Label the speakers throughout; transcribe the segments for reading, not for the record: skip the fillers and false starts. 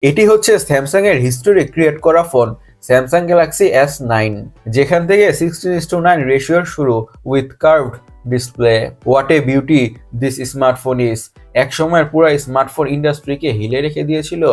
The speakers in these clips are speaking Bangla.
Speaker 1: এটি হচ্ছে স্যামসাং এর হিস্টোরি ক্রিয়েট করা ফোন স্যামসাং গ্যালাক্সি S9, যেখান থেকে 16:9 রেশিওর শুরু with curved display. What a beauty this smartphone is. এক সময়ের পুরো স্মার্টফোন ইন্ডাস্ট্রিকে হিলে রেখে দিয়েছিল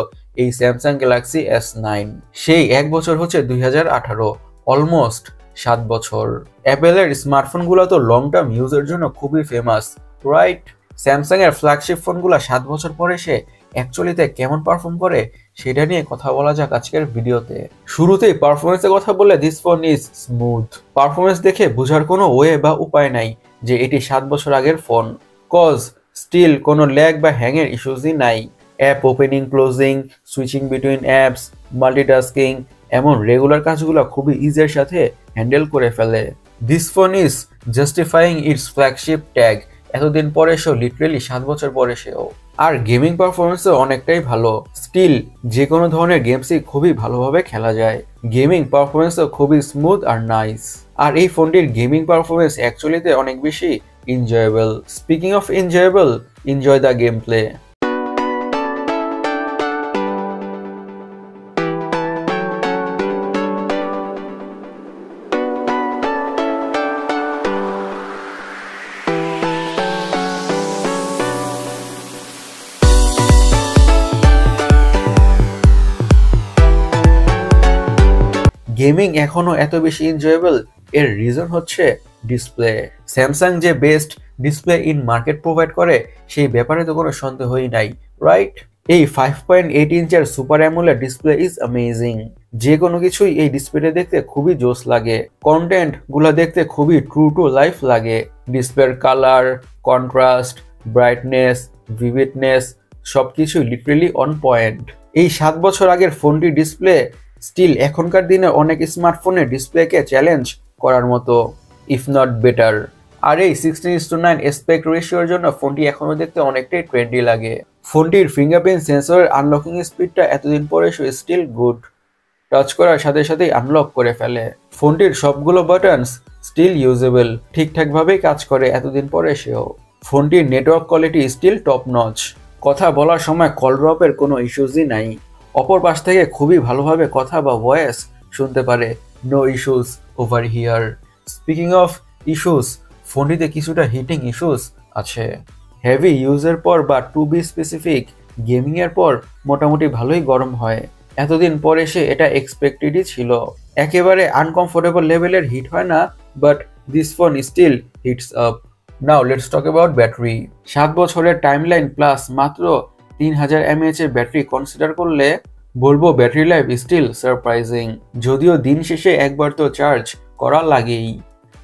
Speaker 1: এই স্যামসাং গ্যালাক্সি S9। সেই এক বছর হচ্ছে 2018, অলমোস্ট 7 বছর। অ্যাপেলের স্মার্টফোনগুলো তো লং টার্ম ইউজের জন্য খুবই ফেমাস, রাইট? স্যামসাং এর ফ্ল্যাগশিপ ফোনগুলো 7 বছর পরে সে অ্যাকচুয়ালিতে কেমন পারফর্ম করে সেটা নিয়ে কথা বলা যাক আজকের ভিডিওতে। শুরুতেই পারফরমেন্সের কথা বললে this phone is smooth. Performance দেখে বোঝার কোনো ওয়ে বা উপায় নাই যে এটি 7 বছর আগের ফোন, কজ স্টিল কোনো ল্যাগ বা হ্যাংয়ের ইস্যুসই নাই। App opening, closing, switching between apps, multitasking, এমন রেগুলার কাজগুলো খুবই ইজির সাথে হ্যান্ডেল করে ফেলে। This phone is justifying its flagship tag. এতদিন পরে সেও, লিটারেলি 7 বছর পরে সেও। আর গেমিং পারফরমেন্সও অনেকটাই ভালো, স্টিল যে কোনো ধরনের গেমসই খুবই ভালোভাবে খেলা যায়। গেমিং পারফরমেন্সও খুবই স্মুথ আর নাইস। আর এই ফোনটির গেমিং পারফরমেন্স অ্যাকচুয়ালিতে অনেক বেশি enjoyable. Speaking of enjoyable, enjoy the game play. Gaming এখনো এত বেশি এনজয়েবল এর রিজন হচ্ছে ডিসপ্লে। স্যামসাং যে best display in market provide করে সেই ব্যাপারে তো কোনো সন্দেহই নাই, রাইট? এই 5.8 ইঞ্চের super AMOLED display is amazing. যে কোনো কিছুই এই ডিসপ্লেতে দেখতে খুবই জোস লাগে। কন্টেন্ট গুলা দেখতে খুবই ট্রু টু লাইফ লাগে। ডিসপ্লের কালার, কন্ট্রাস্ট, ব্রাইটনেস, ভিভিডনেস সবকিছুই লিটারেলি অন পয়েন্ট। এই 7 বছর আগের ফোনটির ডিসপ্লে স্টিল এখনকার দিনে অনেক স্মার্টফোনের ডিসপ্লেকে চ্যালেঞ্জ করার মতো, ইফ নট বেটার। আর এই 16:9 অ্যাসপেক্ট রেশিওর জন্য ফোনটি এখনো দেখতে অনেকটাই ট্রেন্ডি লাগে। ফোনটির ফিঙ্গারপ্রিন্ট সেন্সরের আনলকিং স্পিডটা এতদিন পরে স্টিল গুড। টাচ করার সাথে সাথেই আনলক করে ফেলে। ফোনটির সবগুলো বাটনস স্টিল ইউজেবল, ঠিকঠাকভাবেই কাজ করে এতদিন পরে সেও। ফোনটির network quality still top notch. কথা বলার সময় কল ড্রপের কোনো ইস্যুসই নাই। অপর পাশ থেকে খুবই ভালোভাবে কথা বা ভয়েস শুনতে পারে, no issues over here. Speaking of issues, ফোনটিতে কিছুটা হিটিং ইস্যুস আছে। হেভি ইউজের পর বা টু বি স্পেসিফিক গেমিংয়ের পর মোটামুটি ভালোই গরম হয়। এতদিন পরে সে এটা এক্সপেক্টেডই ছিল। একেবারে আনকমফোর্টেবল লেভেলের হিট হয় না, but this phone still hits up. Now let's talk about battery. 7 বছরের টাইমলাইন প্লাস মাত্র 3000 mAh এর ব্যাটারি কনসিডার করলে বলবো ব্যাটারি লাইফ স্টিল সারপ্রাইজিং। যদিও দিন শেষে একবার তো চার্জ করা লাগেই,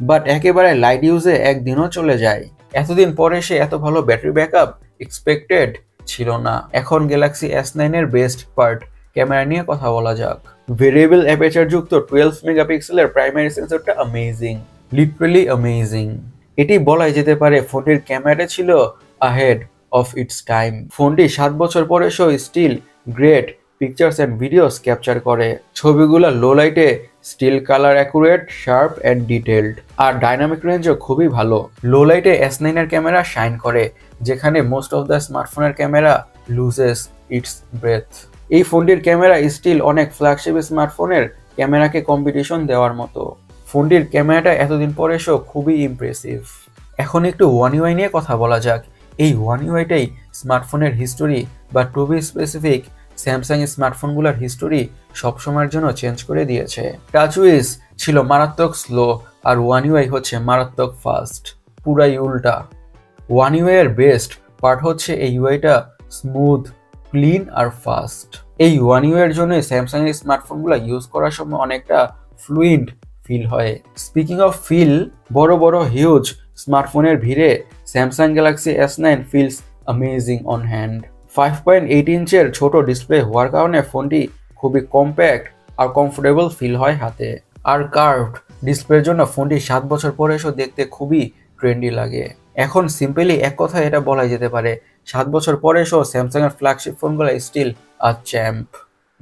Speaker 1: বাট একেবারে লাইট ইউজে একদিনও চলে যায়। এতদিন পরে সে এত ভালো ব্যাটারি ব্যাকআপ এক্সপেক্টেড ছিল না। এখন গ্যালাক্সি S9 এর বেস্ট পার্ট ক্যামেরা নিয়ে কথা বলা যাক। ভেরিয়েবল অ্যাপারচার যুক্ত 12 মেগাপিক্সেলের প্রাইমারি সেন্সরটা অ্যামেজিং, লিটারালি অ্যামেজিং। এটি বলাই যেতে পারে ফোনটির ক্যামেরা ছিল আহেড অফ ইটস টাইম। ফোনটি 7 বছর পরে still great pictures and videos capture করে। ছবিগুলো লো লাইটে still colour accurate, sharp and detailed. আর ডাইনামিক রেঞ্জও খুবই ভালো। লো লাইটে S9 এর ক্যামেরা শাইন করে, যেখানে মোস্ট অফ দ্য স্মার্টফোনের ক্যামেরা লুজেস ইটস ব্রেথ। এই ফোনটির ক্যামেরা স্টিল অনেক ফ্ল্যাগশিপ স্মার্টফোনের ক্যামেরাকে কম্পিটিশন দেওয়ার মতো। ফোনটির ক্যামেরাটা এতদিন পরে খুবই ইমপ্রেসিভ। এখন একটু One UI নিয়ে কথা বলা যাক। এই One UIটাই স্মার্টফোনের হিস্টোরি বা টু বি স্পেসিফিক স্যামসাং স্মার্টফোনগুলোর হিস্টোরি সবসময়ের জন্য চেঞ্জ করে দিয়েছে। টাচউইজ ছিল মারাত্মক স্লো, আর One UI হচ্ছে মারাত্মক ফাস্ট। পুরাই উল্টা। One UI এর বেস্ট পার্ট হচ্ছে এই ইউআইটা স্মুথ, ক্লিন আর ফাস্ট। এই One UI এর জন্য স্যামসাং এর স্মার্টফোনগুলো ইউজ করার সময় অনেকটা ফ্লুইড ফিল হয়। স্পিকিং অফ ফিল, বড় বড় হিউজ স্মার্টফোনের ভিড়ে Samsung Galaxy S9 feels amazing on hand. 5.8 ইঞ্চের ছোট ডিসপ্লে হওয়ার কারণে ফোনটি খুবই কম্প্যাক্ট আর কমফোর্টেবল ফিল হয় হাতে। আর কার্ভড ডিসপ্লের জন্য ফোনটি 7 বছর পরে দেখতে খুবই ট্রেন্ডি লাগে। এখন সিম্পলি এক কথায় এটা বলাই যেতে পারে, 7 বছর পরে স্যামসাং এর ফ্ল্যাগশিপ ফোনগুলো স্টিল আ চ্যাম্প।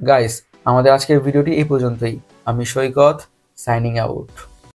Speaker 1: গাইস, আমাদের আজকের ভিডিওটি এই পর্যন্তই। আমি সৈকত, সাইনিং আউট।